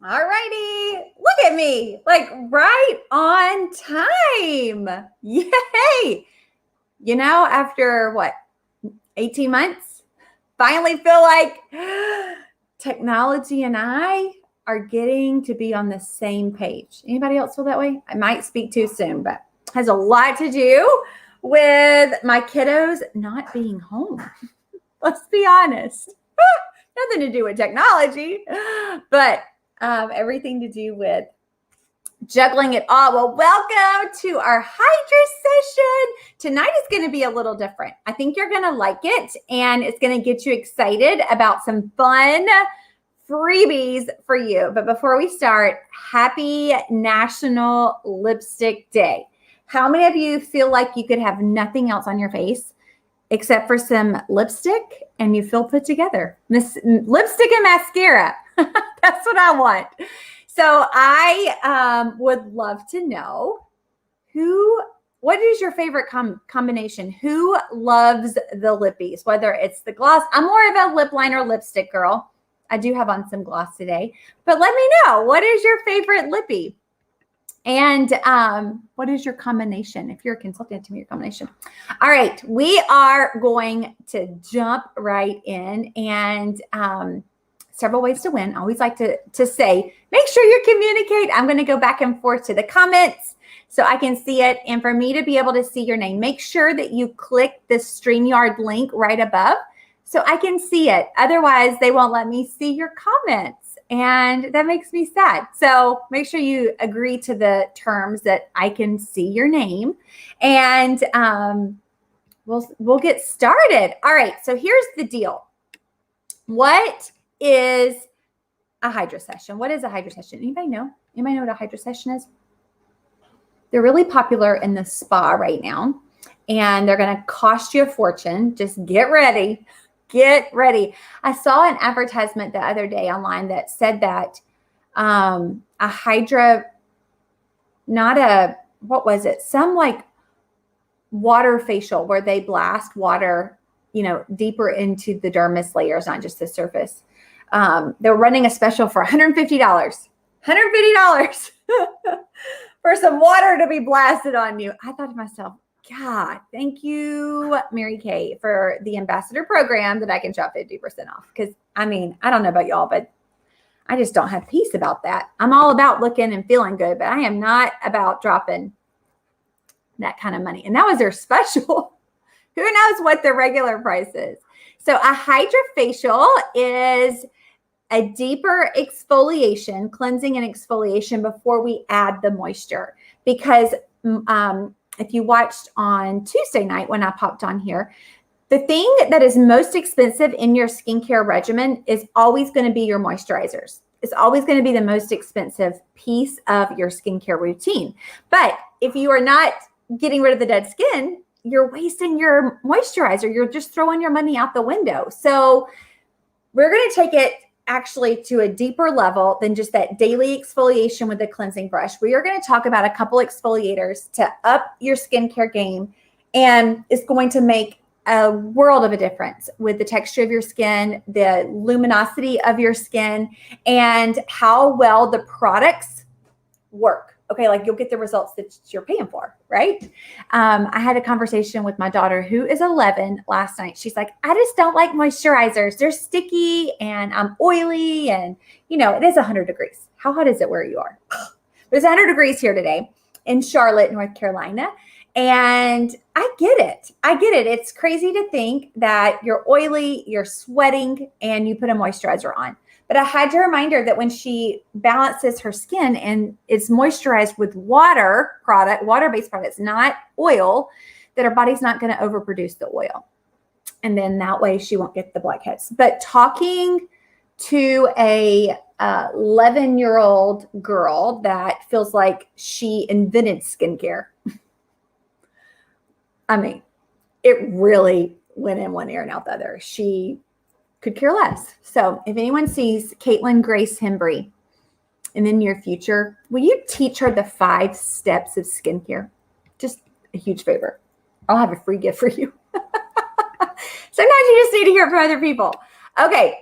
All righty. Look at me, like right on time. Yay. After what, 18 months, finally feel like technology and I are getting to be on the same page. Anybody else feel that way? I might speak too soon, but it has a lot to do with my kiddos not being home. Let's be honest. Nothing to do with technology, but everything to do with juggling it all. Well, welcome to our Hydra session. Tonight is going to be a little different. I think you're going to like it, and it's going to get you excited about some fun freebies for you. But before we start, happy National Lipstick Day. How many of you feel like you could have nothing else on your face except for some lipstick and you feel put together? Lipstick and mascara. That's what I want. So I would love to know what is your favorite combination? Who loves the lippies, whether it's the gloss? I'm more of a lip liner lipstick girl. I do have on some gloss today, but let me know, what is your favorite lippy? And what is your combination? If you're a consultant, to me, your combination. All right, we are going to jump right in, and several ways to win. I always like to say, make sure you communicate. I'm going to go back and forth to the comments so I can see it. And for me to be able to see your name, make sure that you click the StreamYard link right above so I can see it. Otherwise, they won't let me see your comments, and that makes me sad. So make sure you agree to the terms that I can see your name, and we'll get started. All right, so here's the deal. What is a Hydra session? What is a Hydra session? Anybody know? Anybody know what a Hydra session is? They're really popular in the spa right now, and they're going to cost you a fortune. Just get ready. Get ready. I saw an advertisement the other day online that said that a Hydra, what was it? Some like water facial where they blast water, deeper into the dermis layers, not just the surface. They're running a special for $150. $150 for some water to be blasted on you. I thought to myself, God, thank you, Mary Kay, for the ambassador program that I can shop 50% off. Because, I don't know about y'all, but I just don't have peace about that. I'm all about looking and feeling good, but I am not about dropping that kind of money. And that was their special. Who knows what the regular price is? So a Hydra-Facial is a deeper exfoliation, cleansing and exfoliation before we add the moisture. Because if you watched on Tuesday night when I popped on here, the thing that is most expensive in your skincare regimen is always going to be your moisturizers. It's always going to be the most expensive piece of your skincare routine. But if you are not getting rid of the dead skin, you're wasting your moisturizer. You're just throwing your money out the window. So we're going to take it actually to a deeper level than just that daily exfoliation with the cleansing brush. We are going to talk about a couple exfoliators to up your skincare game, and it's going to make a world of a difference with the texture of your skin, the luminosity of your skin, and how well the products work. Okay, like you'll get the results that you're paying for, right? I had a conversation with my daughter, who is 11, last night. She's like, I just don't like moisturizers. They're sticky and I'm oily, and it is 100 degrees. How hot is it where you are? It's 100 degrees here today in Charlotte, North Carolina. And I get it. It's crazy to think that you're oily, you're sweating, and you put a moisturizer on. But I had to remind her that when she balances her skin and is moisturized with water-based products, not oil, that her body's not going to overproduce the oil. And then that way she won't get the blackheads. But talking to a 11-year-old girl that feels like she invented skincare, it really went in one ear and out the other. She could care less. So if anyone sees Caitlin Grace Hembry in the near future, will you teach her the 5 steps of skincare? Just a huge favor. I'll have a free gift for you. Sometimes you just need to hear it from other people. Okay.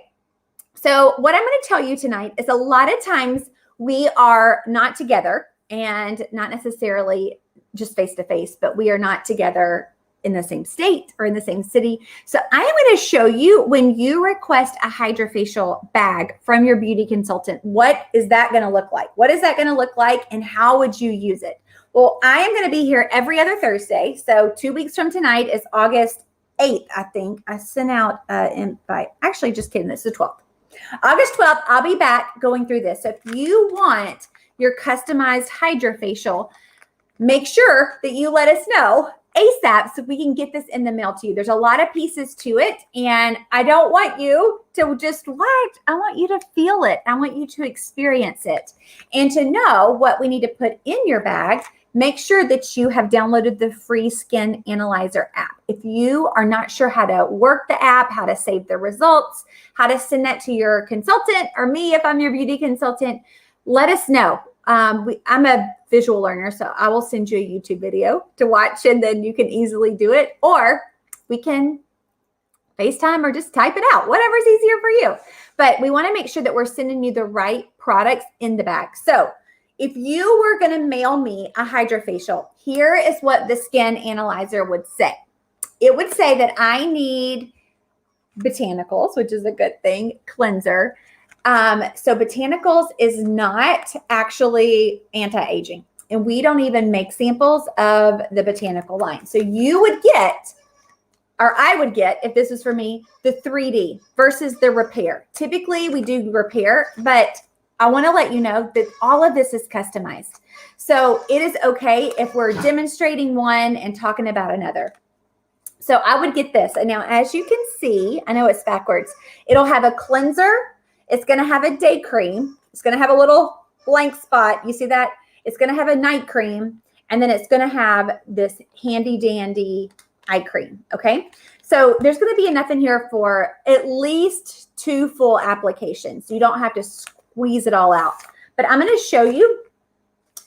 So what I'm going to tell you tonight is a lot of times we are not together, and not necessarily just face to face, but we are not together in the same state or in the same city. So I am going to show you, when you request a Hydra-Facial bag from your beauty consultant, what is that going to look like? What is that going to look like, and how would you use it? Well, I am going to be here every other Thursday. So 2 weeks from tonight is August 8th, I think. I sent out an invite. Actually, just kidding. This is the 12th. August 12th, I'll be back going through this. So if you want your customized Hydra-Facial, make sure that you let us know ASAP so we can get this in the mail to you. There's a lot of pieces to it, and I don't want you to just watch. I want you to feel it. I want you to experience it. And to know what we need to put in your bag, make sure that you have downloaded the free Skin Analyzer app. If you are not sure how to work the app, how to save the results, how to send that to your consultant, or me if I'm your beauty consultant, let us know. I'm a visual learner, so I will send you a YouTube video to watch, and then you can easily do it. Or we can FaceTime or just type it out, whatever's easier for you. But we want to make sure that we're sending you the right products in the bag. So if you were going to mail me a Hydra-Facial, here is what the Skin Analyzer would say. It would say that I need botanicals, which is a good thing, cleanser. So botanicals is not actually anti-aging, and we don't even make samples of the botanical line. So you would get, or I would get, if this is for me, the 3D versus the repair. Typically we do repair, but I want to let you know that all of this is customized. So it is okay if we're demonstrating one and talking about another. So I would get this. And now, as you can see, I know it's backwards. It'll have a cleanser. It's going to have a day cream. It's going to have a little blank spot. You see that? It's going to have a night cream. And then it's going to have this handy dandy eye cream. Okay. So there's going to be enough in here for at least 2 full applications. You don't have to squeeze it all out. But I'm going to show you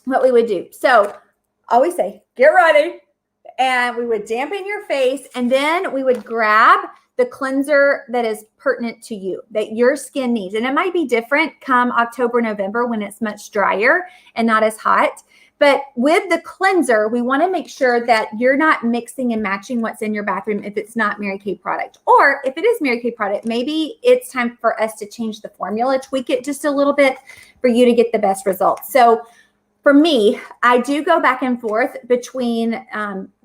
what we would do. So I always say, get ready. And we would dampen your face, and then we would grab the cleanser that is pertinent to you, that your skin needs. And it might be different come October, November, when it's much drier and not as hot. But with the cleanser, we want to make sure that you're not mixing and matching what's in your bathroom if it's not Mary Kay product. Or if it is Mary Kay product, maybe it's time for us to change the formula, tweak it just a little bit for you to get the best results. So for me, I do go back and forth between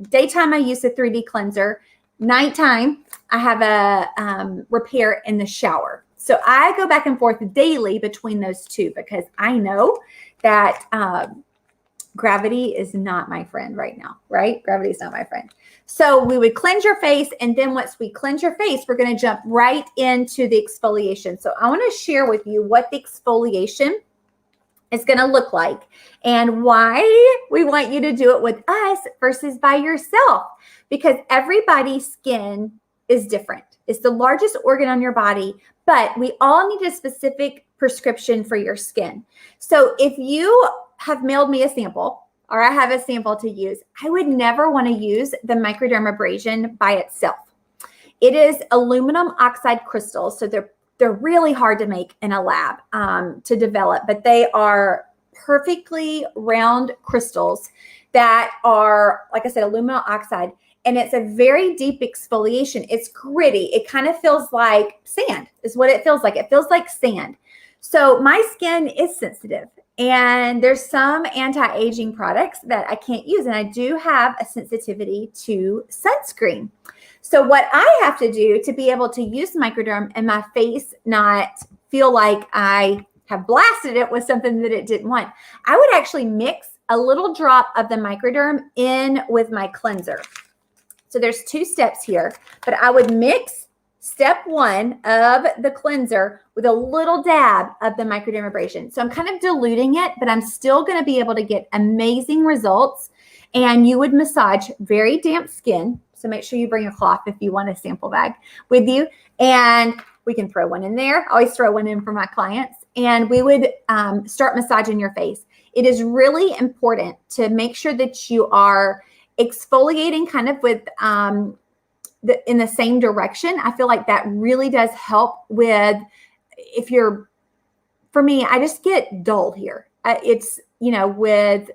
daytime, I use the 3D cleanser. Nighttime, I have a repair in the shower. So I go back and forth daily between those two, because I know that gravity is not my friend right now, right? Gravity is not my friend. So we would cleanse your face, and then once we cleanse your face, we're going to jump right into the exfoliation. So I want to share with you what the exfoliation is going to look like and why we want you to do it with us versus by yourself, because everybody's skin is different. It's the largest organ on your body, but we all need a specific prescription for your skin. So if you have mailed me a sample, or I have a sample to use, I would never want to use the microdermabrasion by itself. It is aluminum oxide crystals, so they're really hard to make in a lab to develop, but they are perfectly round crystals that are, like I said, aluminum oxide, and it's a very deep exfoliation. It's gritty. It kind of feels like sand is what it feels like. It feels like sand. So my skin is sensitive, and there's some anti-aging products that I can't use, and I do have a sensitivity to sunscreen. So what I have to do to be able to use microderm and my face not feel like I have blasted it with something that it didn't want, I would actually mix a little drop of the microderm in with my cleanser. So there's 2 steps here, but I would mix step 1 of the cleanser with a little dab of the microdermabrasion. So I'm kind of diluting it, but I'm still going to be able to get amazing results. And you would massage very damp skin. So make sure you bring a cloth if you want a sample bag with you. And we can throw one in there. I always throw one in for my clients. And we would start massaging your face. It is really important to make sure that you are exfoliating kind of with in the same direction. I feel like that really does help with if you're, for me, I just get dull here. It's, you know, with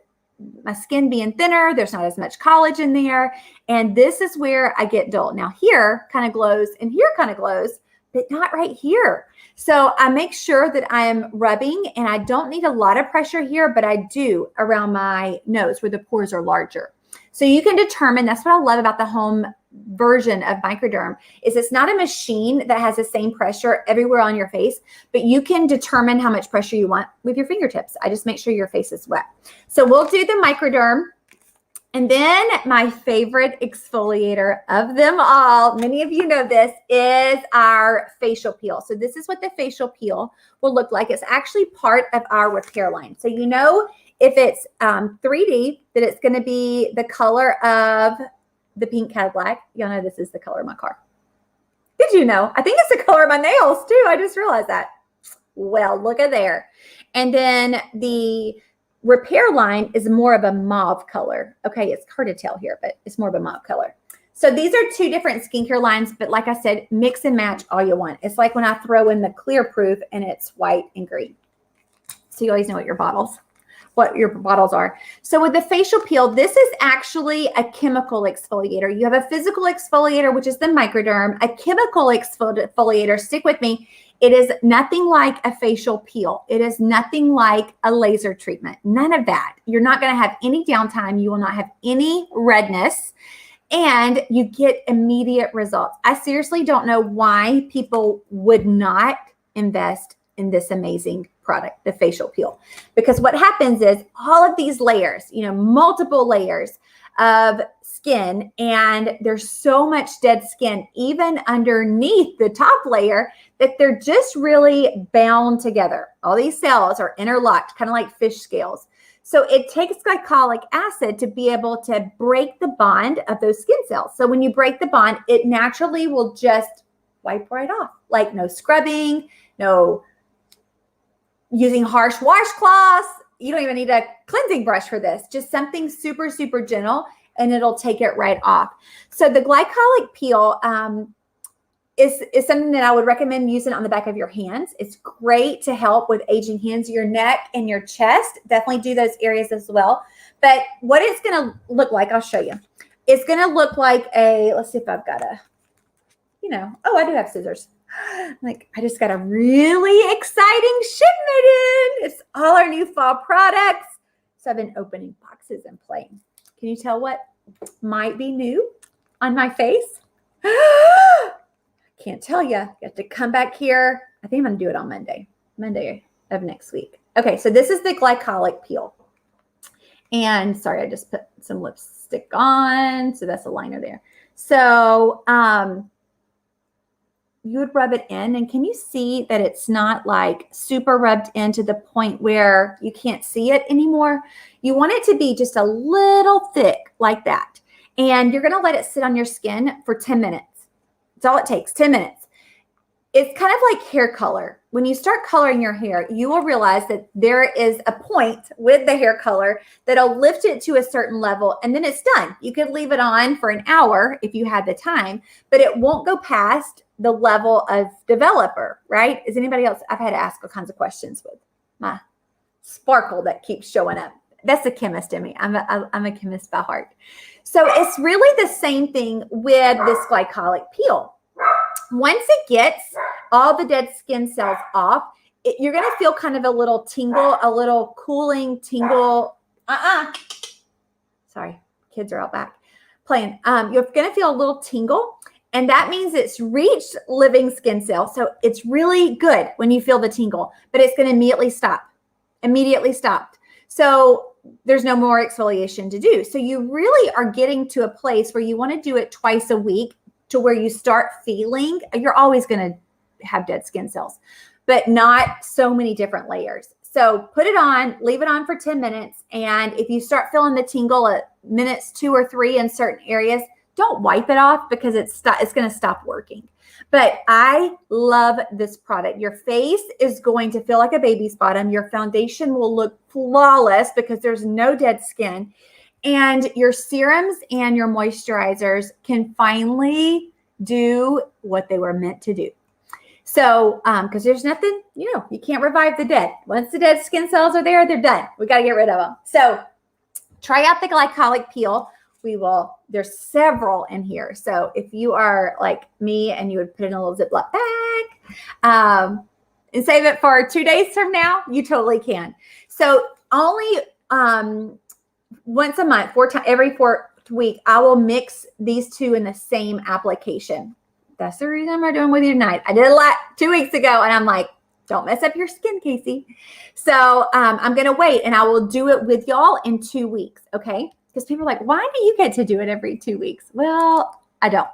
my skin being thinner, there's not as much collagen there. And this is where I get dull. Now here kind of glows and here kind of glows, but not right here. So I make sure that I am rubbing, and I don't need a lot of pressure here, but I do around my nose where the pores are larger. So you can determine, that's what I love about the home version of Microderm, is it's not a machine that has the same pressure everywhere on your face, but you can determine how much pressure you want with your fingertips. I just make sure your face is wet. So we'll do the Microderm. And then my favorite exfoliator of them all, many of you know this, is our facial peel. So this is what the facial peel will look like. It's actually part of our repair line. So you know, if it's 3D, that it's going to be the color of the pink Cadillac. Y'all know this is the color of my car. Did you know? I think it's the color of my nails too. I just realized that. Well, look at there. And then the repair line is more of a mauve color. Okay, it's hard to tell here, but it's more of a mauve color. So these are two different skincare lines, but like I said, mix and match all you want. It's like when I throw in the clear proof and it's white and green. So you always know what your bottles are. So with the facial peel, this is actually a chemical exfoliator. You have a physical exfoliator, which is the Microderm, a chemical exfoliator. Stick with me. It is nothing like a facial peel. It is nothing like a laser treatment. None of that. You're not going to have any downtime. You will not have any redness, and you get immediate results. I seriously don't know why people would not invest in this amazing product, the facial peel, because what happens is all of these layers, you know, multiple layers of skin, and there's so much dead skin even underneath the top layer that they're just really bound together. All these cells are interlocked, kind of like fish scales. So it takes glycolic acid to be able to break the bond of those skin cells. So when you break the bond, it naturally will just wipe right off. Like no scrubbing, no using harsh washcloths. You don't even need a cleansing brush for this. Just something super, super gentle, and it'll take it right off. So the glycolic peel is something that I would recommend using on the back of your hands. It's great to help with aging hands, your neck and your chest. Definitely do those areas as well. But what it's going to look like, I'll show you. It's going to look like let's see if I've got oh, I do have scissors. Like, I just got a really exciting shipment in. It's all our new fall products. So I've been opening boxes and playing. Can you tell what might be new on my face? Can't tell you. You have to come back here. I think I'm going to do it on Monday of next week. Okay, so this is the glycolic peel. And sorry, I just put some lipstick on. So that's a liner there. So you would rub it in, and can you see that it's not like super rubbed in to the point where you can't see it anymore? You want it to be just a little thick like that. And you're going to let it sit on your skin for 10 minutes. That's all it takes, 10 minutes. It's kind of like hair color. When you start coloring your hair, you will realize that there is a point with the hair color that'll lift it to a certain level, and then it's done. You could leave it on for an hour if you had the time, but it won't go past the level of developer, right? Is anybody else? I've had to ask all kinds of questions with my sparkle that keeps showing up. That's a chemist in me. I'm a chemist by heart. So it's really the same thing with this glycolic peel. Once it gets all the dead skin cells off, you're going to feel kind of a little tingle, a little cooling tingle. Sorry, kids are out back playing. You're going to feel a little tingle, and that means it's reached living skin cells. So it's really good when you feel the tingle, but it's going to immediately stop. Immediately stopped. So there's no more exfoliation to do. So you really are getting to a place where you want to do it twice a week, to where you start feeling, you're always going to have dead skin cells, but not so many different layers. So put it on, leave it on for 10 minutes. And if you start feeling the tingle at minutes 2 or 3 in certain areas, don't wipe it off, because it's going to stop working. But I love this product. Your face is going to feel like a baby's bottom. Your foundation will look flawless because there's no dead skin. And your serums and your moisturizers can finally do what they were meant to do. So, because there's nothing, you can't revive the dead. Once the dead skin cells are there, they're done. We got to get rid of them. So try out the glycolic peel. There's several in here. So if you are like me and you would put it in a little Ziploc bag and save it for 2 days from now, you totally can. So only once a month, every 4th week, I will mix these two in the same application. That's the reason I'm doing with you tonight. I did a lot 2 weeks ago, and I'm like, don't mess up your skin, Casey. So I'm going to wait, and I will do it with y'all in 2 weeks, okay? Because people are like, why do you get to do it every 2 weeks? Well, I don't.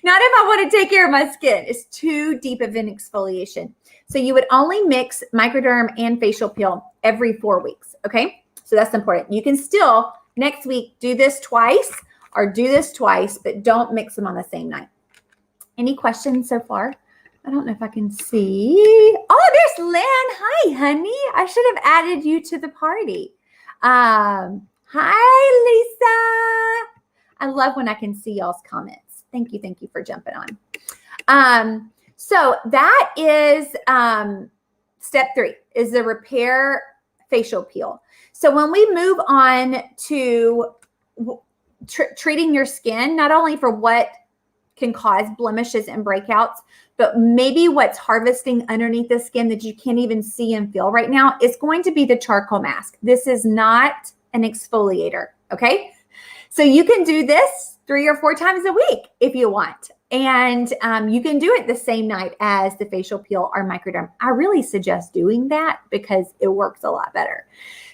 Not if I want to take care of my skin. It's too deep of an exfoliation. So you would only mix microderm and facial peel every 4 weeks, okay? So that's important. You can still, next week, do this twice or do this twice, but don't mix them on the same night. Any questions so far? I don't know if I can see. Oh, there's Lynn. Hi, honey. I should have added you to the party. Hi, Lisa. I love when I can see y'all's comments. Thank you. Thank you for jumping on. So that is step 3 is the repair facial peel. So when we move on to treating your skin, not only for what can cause blemishes and breakouts, but maybe what's harvesting underneath the skin that you can't even see and feel right now is going to be the charcoal mask. This is not an exfoliator, okay? So you can do this 3 or 4 times a week if you want. And you can do it the same night as the facial peel or microderm. I really suggest doing that because it works a lot better.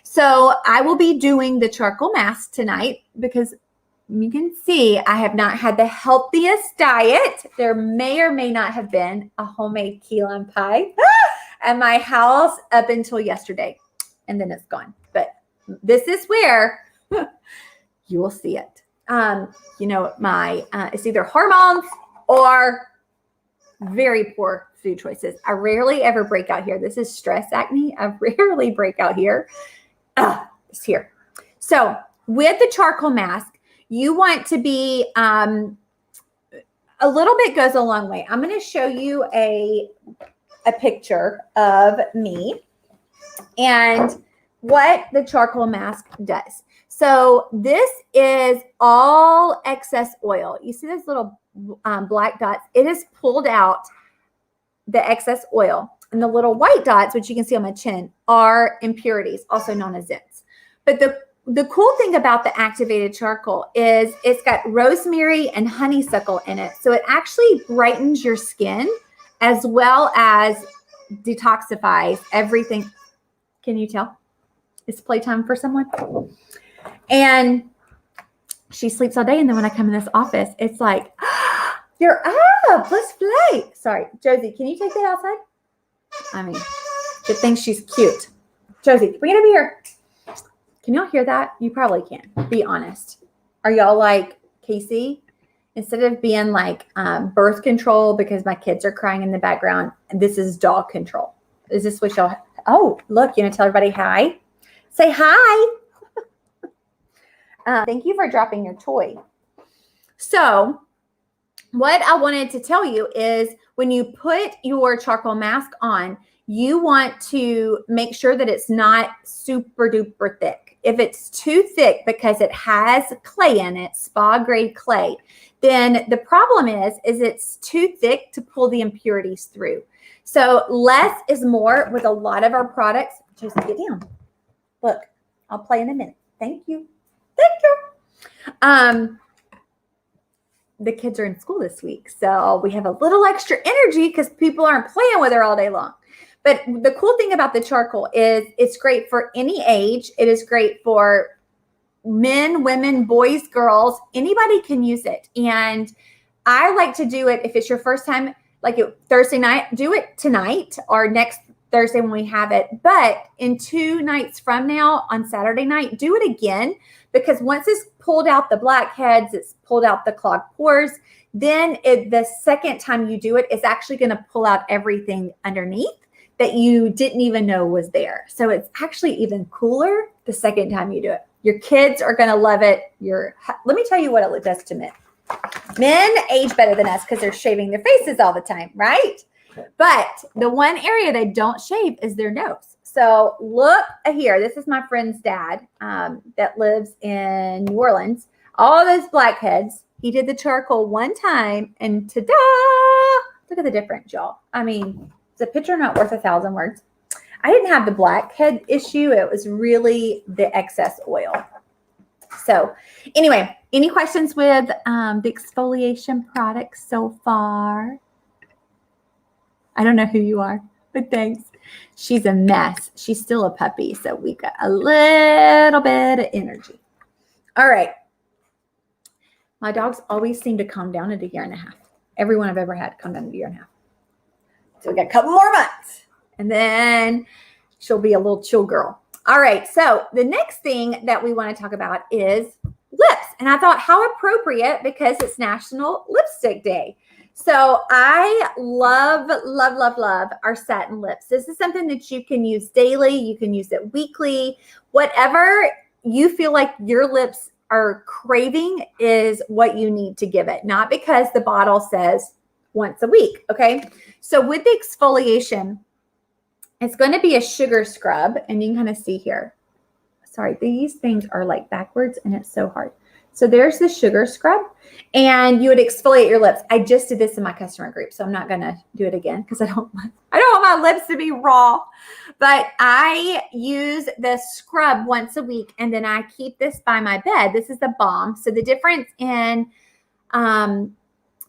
So I will be doing the charcoal mask tonight because you can see I have not had the healthiest diet. There may or may not have been a homemade key lime pie at my house up until yesterday, and then it's gone. But this is where you will see it. It's either hormones or very poor food choices. I rarely ever break out here. This is stress acne. I rarely break out here. It's here. So with the charcoal mask, you want to be a little bit goes a long way. I'm going to show you a picture of me and what the charcoal mask does. So this is all excess oil. You see those little black dots? It has pulled out the excess oil. And the little white dots, which you can see on my chin, are impurities, also known as zits. But the cool thing about the activated charcoal is it's got rosemary and honeysuckle in it. So it actually brightens your skin as well as detoxifies everything. Can you tell? It's playtime for someone. And she sleeps all day. And then when I come in this office, it's like, you're up. Let's play. Sorry, Josie, can you take that outside? I mean, good thing she's cute. Josie, bring it over here. Can y'all hear that? You probably can. Be honest. Are y'all like, Casey, instead of being like birth control because my kids are crying in the background, this is dog control. Is this what y'all? Oh, look, you know, tell everybody hi. Say hi. Thank you for dropping your toy. So what I wanted to tell you is when you put your charcoal mask on, you want to make sure that it's not super duper thick. If it's too thick because it has clay in it, spa grade clay, then the problem is it's too thick to pull the impurities through. So less is more with a lot of our products. Just get down. Look, I'll play in a minute. Thank you. Thank you. The kids are in school this week, so we have a little extra energy because people aren't playing with her all day long. But the cool thing about the charcoal is it's great for any age. It is great for men, women, boys, girls. Anybody can use it. And I like to do it if it's your first time, like Thursday night, do it tonight or next Thursday when we have it. But in 2 nights from now on Saturday night, do it again, because once it's pulled out the blackheads, it's pulled out the clogged pores, then the second time you do it, it's actually going to pull out everything underneath that you didn't even know was there. So it's actually even cooler the second time you do it. Your kids are going to love it. Let me tell you what it does to men. Men age better than us because they're shaving their faces all the time, right? But the one area they don't shave is their nose. So look here. This is my friend's dad that lives in New Orleans. All those blackheads. He did the charcoal one time, and ta-da! Look at the difference, y'all. I mean, is a picture not worth 1,000 words? I didn't have the blackhead issue. It was really the excess oil. So anyway, any questions with the exfoliation products so far? I don't know who you are, but thanks. She's a mess. She's still a puppy, so we got a little bit of energy. All right. My dogs always seem to calm down at a 1.5 years. Everyone I've ever had calm down at a 1.5 years. So we got a couple more months, and then she'll be a little chill girl. All right. So the next thing that we want to talk about is lips. And I thought how appropriate because it's National Lipstick Day. So I love, love, love, love our satin lips. This is something that you can use daily. You can use it weekly. Whatever you feel like your lips are craving is what you need to give it. Not because the bottle says once a week. Okay. So with the exfoliation, it's going to be a sugar scrub. And you can kind of see here. Sorry, these things are like backwards and it's so hard. So there's the sugar scrub and you would exfoliate your lips. I just did this in my customer group, so I'm not going to do it again because I don't want my lips to be raw. But I use the scrub once a week and then I keep this by my bed. This is the balm. So the difference in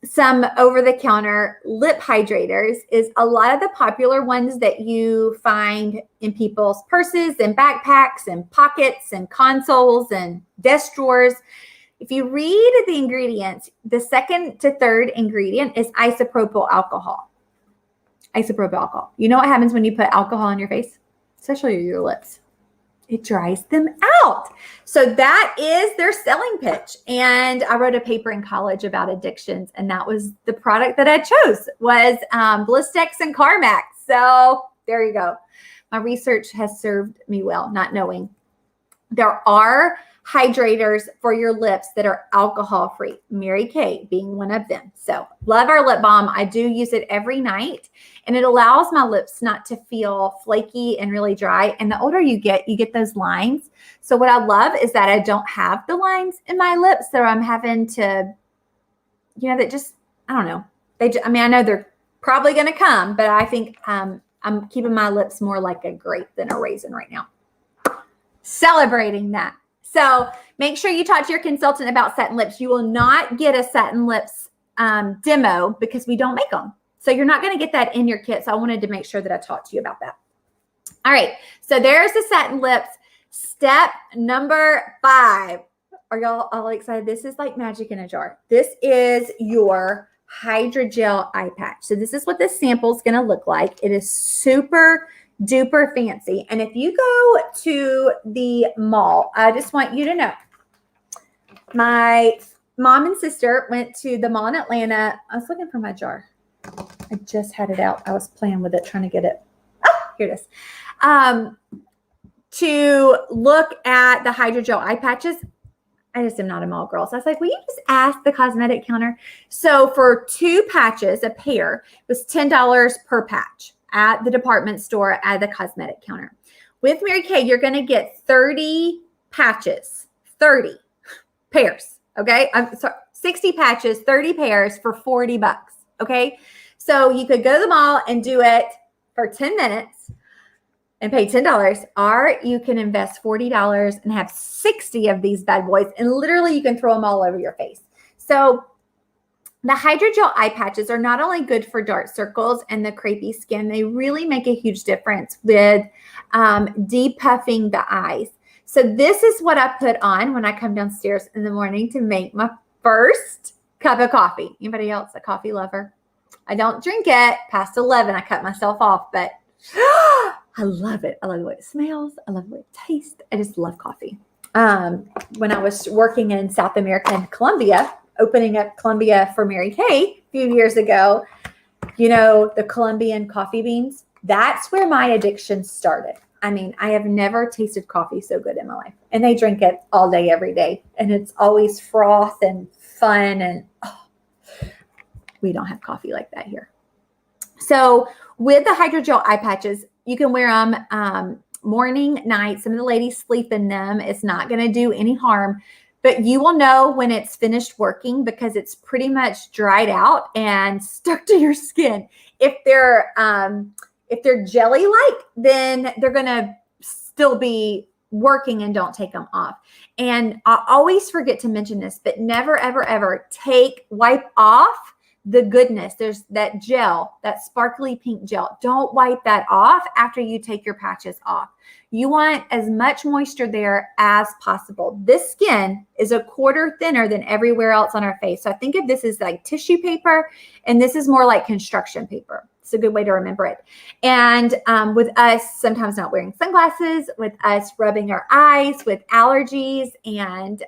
some over-the-counter lip hydrators is a lot of the popular ones that you find in people's purses and backpacks and pockets and consoles and desk drawers. If you read the ingredients, the second to third ingredient is isopropyl alcohol. Isopropyl alcohol. You know what happens when you put alcohol on your face? Especially your lips. It dries them out. So that is their selling pitch. And I wrote a paper in college about addictions, and that was the product that I chose was Blistex and Carmax. So there you go. My research has served me well, not knowing. There are hydrators for your lips that are alcohol-free, Mary Kay being one of them. So love our lip balm. I do use it every night, and it allows my lips not to feel flaky and really dry. And the older you get those lines. So what I love is that I don't have the lines in my lips, so I'm having to, that just, I don't know. I know they're probably going to come, but I think I'm keeping my lips more like a grape than a raisin right now. Celebrating that. So make sure you talk to your consultant about satin lips. You will not get a satin lips demo because we don't make them. So you're not going to get that in your kit. So I wanted to make sure that I talked to you about that. All right. So there's the satin lips. Step number 5. Are y'all all excited? This is like magic in a jar. This is your hydrogel eye patch. So this is what this sample is going to look like. It is super duper fancy. And if you go to the mall, I just want you to know, my mom and sister went to the mall in Atlanta. I was looking for my jar. I just had it out. I was playing with it, trying to get it. Oh, here it is. To look at the hydrogel eye patches. I just am not a mall girl. So I was like, will you just ask the cosmetic counter? So for 2 patches, a pair, it was $10 per patch at the department store at the cosmetic counter. With Mary Kay, you're going to get 30 patches, 30 pairs. Okay. I'm sorry, 60 patches, 30 pairs for $40. Okay. So you could go to the mall and do it for 10 minutes and pay $10, or you can invest $40 and have 60 of these bad boys. And literally you can throw them all over your face. So the hydrogel eye patches are not only good for dark circles and the crepey skin, they really make a huge difference with depuffing the eyes. So this is what I put on when I come downstairs in the morning to make my first cup of coffee. Anybody else a coffee lover? I don't drink it past 11. I cut myself off, but I love it. I love the way it smells. I love the way it tastes. I just love coffee. When I was working in South America and Colombia, opening up Colombia for Mary Kay a few years ago, the Colombian coffee beans, that's where my addiction started. I mean, I have never tasted coffee so good in my life. And they drink it all day, every day. And it's always froth and fun. And we don't have coffee like that here. So with the hydrogel eye patches, you can wear them morning, night. Some of the ladies sleep in them. It's not going to do any harm, but you will know when it's finished working because it's pretty much dried out and stuck to your skin. If they're jelly-like, then they're going to still be working, and don't take them off. And I always forget to mention this, but never, ever, ever wipe off the goodness. There's that gel, that sparkly pink gel. Don't wipe that off after you take your patches off. You want as much moisture there as possible. This skin is a quarter thinner than everywhere else on our face. So I think of this as like tissue paper, and this is more like construction paper. It's a good way to remember it. And with us sometimes not wearing sunglasses, with us rubbing our eyes, with allergies, and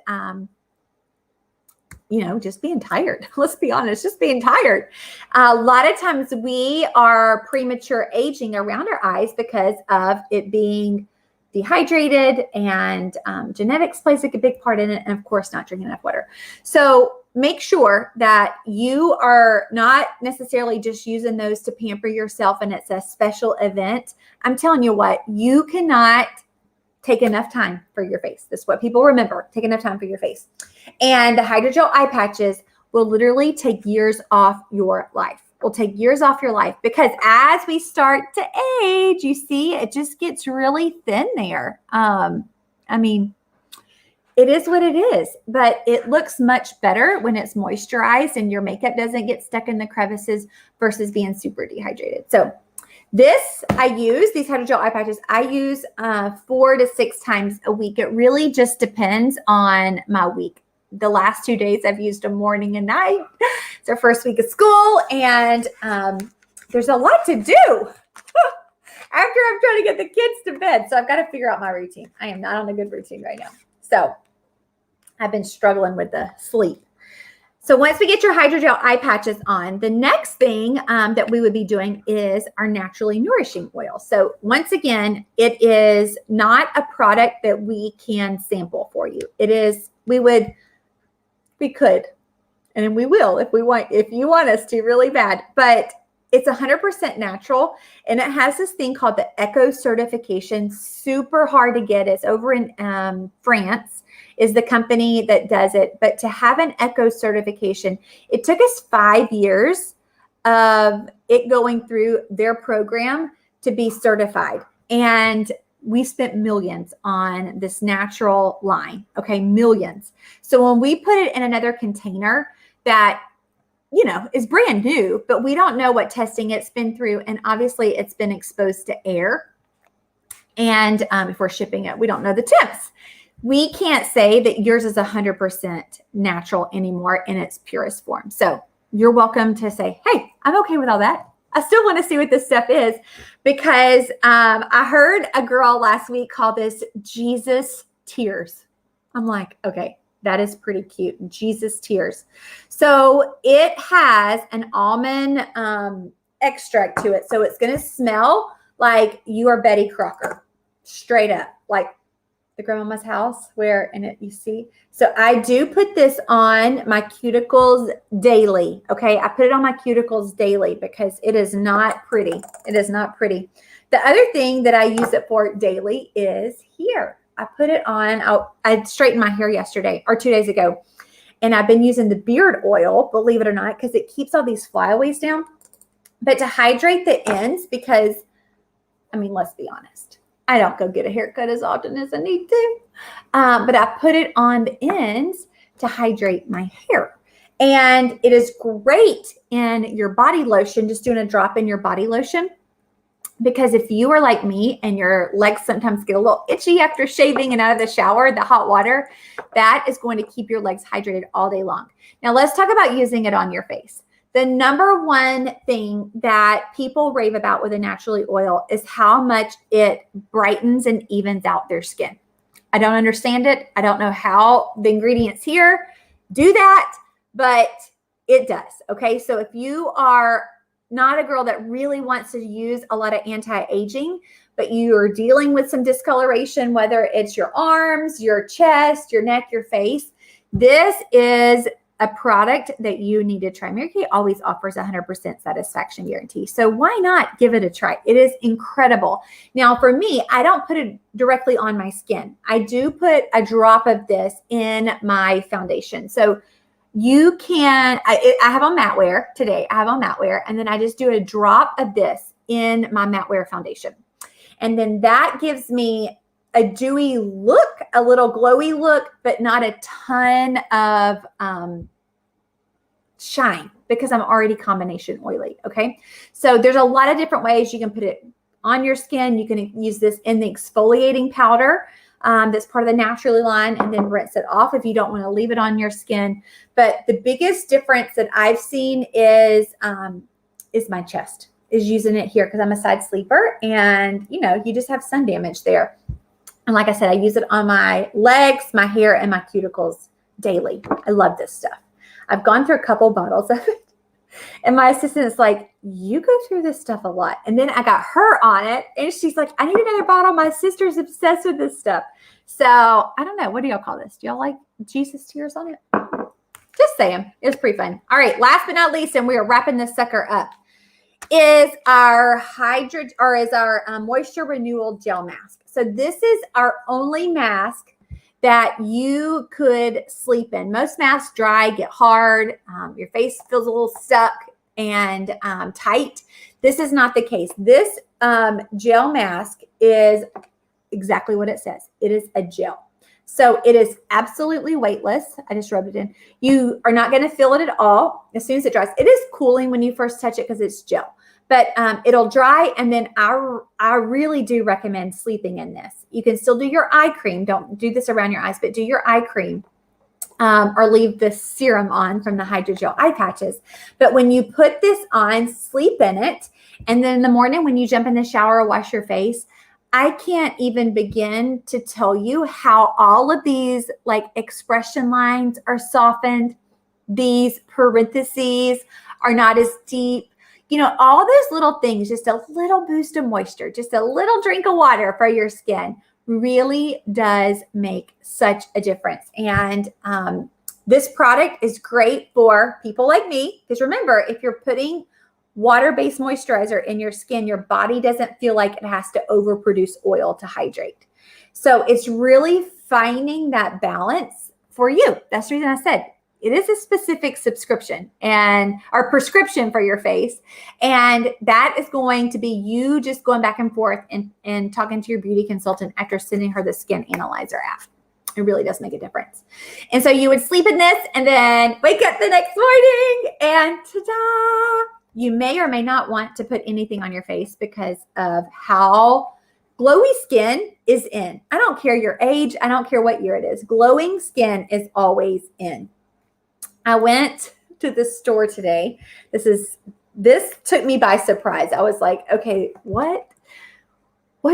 just being tired. Let's be honest, just being tired. A lot of times we are premature aging around our eyes because of it being dehydrated, and genetics plays a big part in it. And of course, not drinking enough water. So make sure that you are not necessarily just using those to pamper yourself and it's a special event. I'm telling you what, you cannot take enough time for your face. That's what people remember. Take enough time for your face. And the hydrogel eye patches will literally take years off your life. Will take years off your life, because as we start to age, you see, it just gets really thin there. It is what it is, but it looks much better when it's moisturized and your makeup doesn't get stuck in the crevices versus being super dehydrated. So these hydrogel eye patches, I use 4 to 6 times a week. It really just depends on my week. The last 2 days I've used them morning and night. It's our first week of school, and there's a lot to do after I'm trying to get the kids to bed. So I've got to figure out my routine. I am not on a good routine right now. So I've been struggling with the sleep. So once we get your hydrogel eye patches on, the next thing that we would be doing is our naturally nourishing oil. So once again, it is not a product that we can sample for you. It is, we could, and we will if you want us to really bad, but it's 100% natural, and it has this thing called the Eco certification. Super hard to get. It's over in France is the company that does it. But to have an Eco certification, it took us 5 years of it going through their program to be certified. And we spent millions on this natural line, okay, millions. So when we put it in another container that, is brand new, but we don't know what testing it's been through. And obviously it's been exposed to air. And if we're shipping it, we don't know the temps. We can't say that yours is 100% natural anymore in its purest form. So you're welcome to say, hey, I'm okay with all that. I still want to see what this stuff is, because I heard a girl last week call this Jesus Tears. I'm like, okay, that is pretty cute. Jesus Tears. So it has an almond extract to it. So it's going to smell like you are Betty Crocker, straight up, like the grandmama's house where in it you see. So I do put this on my cuticles daily. Okay. I put it on my cuticles daily because it is not pretty. It is not pretty. The other thing that I use it for daily is here. I put it on. I straightened my hair yesterday or 2 days ago, and I've been using the beard oil, believe it or not, because it keeps all these flyaways down. But to hydrate the ends, because let's be honest, I don't go get a haircut as often as I need to. But I put it on the ends to hydrate my hair. And it is great in your body lotion, just doing a drop in your body lotion. Because if you are like me and your legs sometimes get a little itchy after shaving and out of the shower, the hot water, that is going to keep your legs hydrated all day long. Now let's talk about using it on your face. The number one thing that people rave about with a naturally oil is how much it brightens and evens out their skin. I don't understand it. I don't know how the ingredients here do that, but it does. Okay. So if you are not a girl that really wants to use a lot of anti-aging, but you are dealing with some discoloration, whether it's your arms, your chest, your neck, your face, this is a product that you need to try. Mary Kay always offers 100% satisfaction guarantee. So why not give it a try? It is incredible. Now for me, I don't put it directly on my skin. I do put a drop of this in my foundation. So you can, I have on matte wear today. I have on matte wear, and then I just do a drop of this in my matte wear foundation. And then that gives me a dewy look, a little glowy look, but not a ton of shine because I'm already combination oily. Okay. So there's a lot of different ways you can put it on your skin. You can use this in the exfoliating powder. That's part of the Naturally line, and then rinse it off if you don't want to leave it on your skin. But the biggest difference that I've seen is my chest, is using it here because I'm a side sleeper, and you just have sun damage there. And like I said, I use it on my legs, my hair, and my cuticles daily. I love this stuff. I've gone through a couple bottles of it. And my assistant's like, you go through this stuff a lot. And then I got her on it, and she's like, I need another bottle. My sister's obsessed with this stuff. So I don't know. What do y'all call this? Do y'all like Jesus tears on it? Just saying. It was pretty fun. All right. Last but not least, and we are wrapping this sucker up, is our moisture renewal gel mask. So this is our only mask that you could sleep in. Most masks dry, get hard, your face feels a little stuck and tight. This is not the case. This gel mask is exactly what it says. It is a gel. So it is absolutely weightless. I just rubbed it in. You are not going to feel it at all as soon as it dries. It is cooling when you first touch it because it's gel. But it'll dry, and then I really do recommend sleeping in this. You can still do your eye cream. Don't do this around your eyes, but do your eye cream or leave the serum on from the Hydra-Gel eye patches. But when you put this on, sleep in it, and then in the morning when you jump in the shower or wash your face, I can't even begin to tell you how all of these like expression lines are softened. These parentheses are not as deep. All those little things, just a little boost of moisture, just a little drink of water for your skin really does make such a difference. And this product is great for people like me, because remember, if you're putting water-based moisturizer in your skin, your body doesn't feel like it has to overproduce oil to hydrate. So it's really finding that balance for you. That's the reason I said it is a specific subscription or prescription for your face. And that is going to be you just going back and forth and talking to your beauty consultant after sending her the Skin Analyzer app. It really does make a difference. And so you would sleep in this and then wake up the next morning and ta-da! You may or may not want to put anything on your face because of how glowy skin is in. I don't care your age. I don't care what year it is. Glowing skin is always in. I went to the store today. This took me by surprise. I was like, okay, what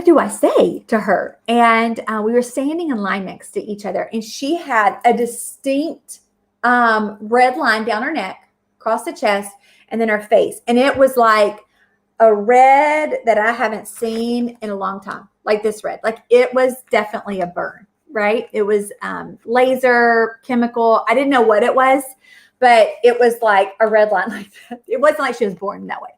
do I say to her? And we were standing in line next to each other, and she had a distinct red line down her neck, across the chest, and then her face. And it was like a red that I haven't seen in a long time, like this red. Like it was definitely a burn, right? It was laser, chemical. I didn't know what it was, but it was like a red line like that. It wasn't like she was born that way.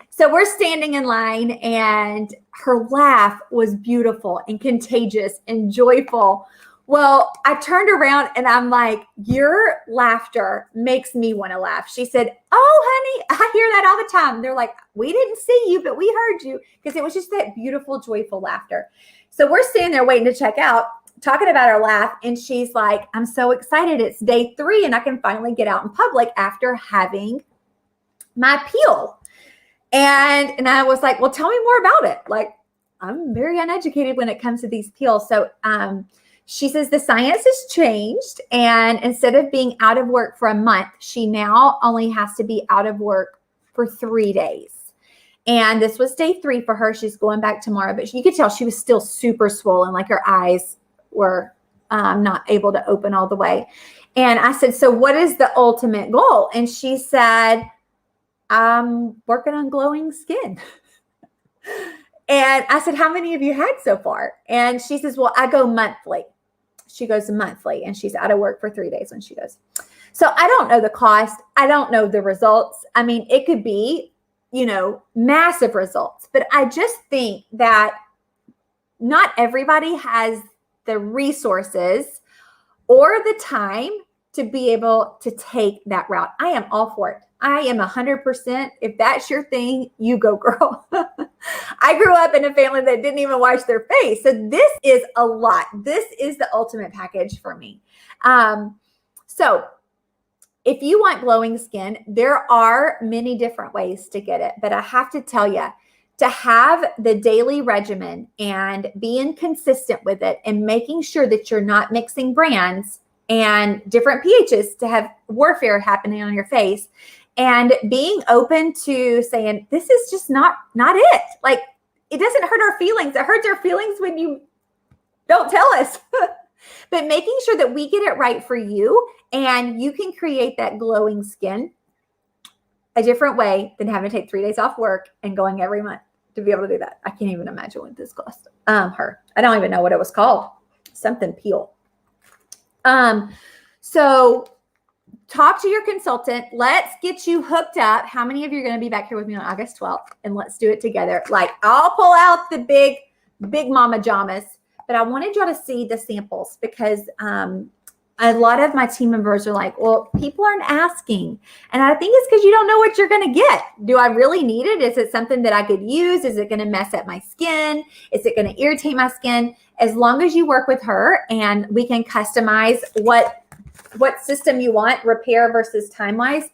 So we're standing in line, and her laugh was beautiful and contagious and joyful. Well, I turned around and I'm like, your laughter makes me want to laugh. She said, oh, honey, I hear that all the time. They're like, we didn't see you, but we heard you, because it was just that beautiful, joyful laughter. So we're standing there waiting to check out, talking about our laugh. And she's like, I'm so excited. It's day 3 and I can finally get out in public after having my peel. And I was like, well, tell me more about it. Like, I'm very uneducated when it comes to these peels. So she says the science has changed. And instead of being out of work for a month, she now only has to be out of work for 3 days. And this was day 3 for her. She's going back tomorrow, but you could tell she was still super swollen, like her eyes were not able to open all the way. And I said, so what is the ultimate goal? And she said, I'm working on glowing skin. And I said, how many have you had so far? And she says, well, I go monthly. She goes monthly, and she's out of work for 3 days when she goes. So I don't know the cost. I don't know the results. I mean, it could be, massive results, but I just think that not everybody has the resources or the time to be able to take that route. I am all for it. I am 100%. If that's your thing, you go, girl. I grew up in a family that didn't even wash their face. So this is a lot. This is the ultimate package for me. So if you want glowing skin, there are many different ways to get it. But I have to tell you, to have the daily regimen and being consistent with it and making sure that you're not mixing brands and different pHs to have warfare happening on your face, and being open to saying, this is just not it. Like, it doesn't hurt our feelings. It hurts our feelings when you don't tell us. But making sure that we get it right for you and you can create that glowing skin a different way than having to take 3 days off work and going every month to be able to do that. I can't even imagine what this cost her. I don't even know what it was called. Something peel. So talk to your consultant. Let's get you hooked up. How many of you are going to be back here with me on August 12th? And let's do it together. Like, I'll pull out the big mama jamas, but I wanted y'all to see the samples because a lot of my team members are like, well, people aren't asking. And I think it's because you don't know what you're going to get. Do I really need it? Is it something that I could use? Is it going to mess up my skin? Is it going to irritate my skin? As long as you work with her and we can customize what system you want, repair versus time-wise,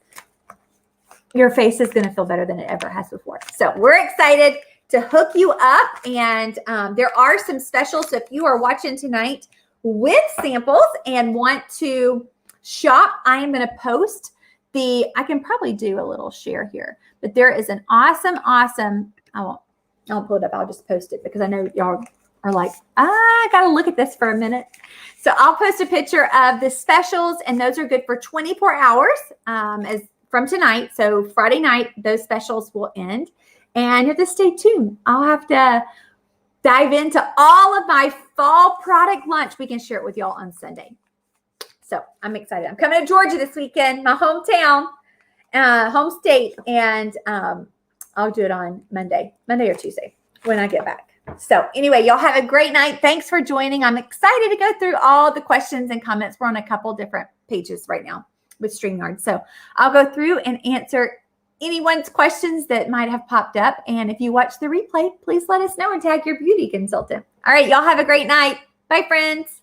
your face is going to feel better than it ever has before. So we're excited to hook you up. And there are some specials. So if you are watching tonight with samples and want to shop, I am going to post I can probably do a little share here, but there is an awesome, I'll pull it up. I'll just post it because I know y'all are like, I got to look at this for a minute. So I'll post a picture of the specials, and those are good for 24 hours as from tonight. So Friday night, those specials will end, and you have to stay tuned. I'll have to dive into all of my fall product lunch. We can share it with y'all on Sunday. So I'm excited. I'm coming to Georgia this weekend, my hometown, home state, and I'll do it on Monday or Tuesday when I get back. So anyway, y'all have a great night. Thanks for joining. I'm excited to go through all the questions and comments. We're on a couple different pages right now with StreamYard. So I'll go through and answer anyone's questions that might have popped up. And if you watch the replay, please let us know and tag your beauty consultant. All right, y'all have a great night. Bye, friends.